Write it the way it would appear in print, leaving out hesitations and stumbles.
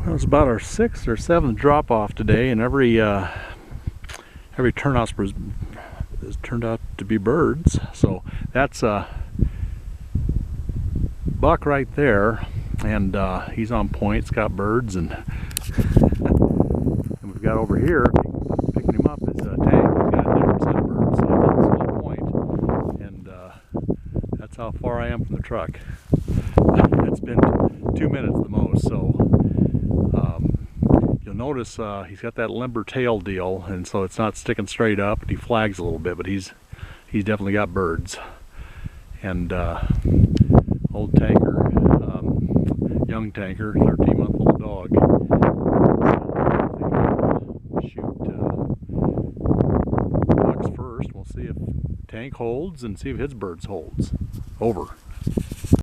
It was about our 6th or 7th drop off today, and every turnout has turned out to be birds. So that's a buck right there, and he's on point. It's got birds, and we've got over here picking him up is a tank. He's got a different set of birds, so that's on point, and that's how far I am from the truck. It's been 2 minutes the most, so you'll notice he's got that limber tail deal, and so it's not sticking straight up, and he flags a little bit, but he's definitely got birds. And old tanker, young tanker, 13-month-old dog. So shoot bucks first. We'll see if tank holds and see if his birds holds. Over.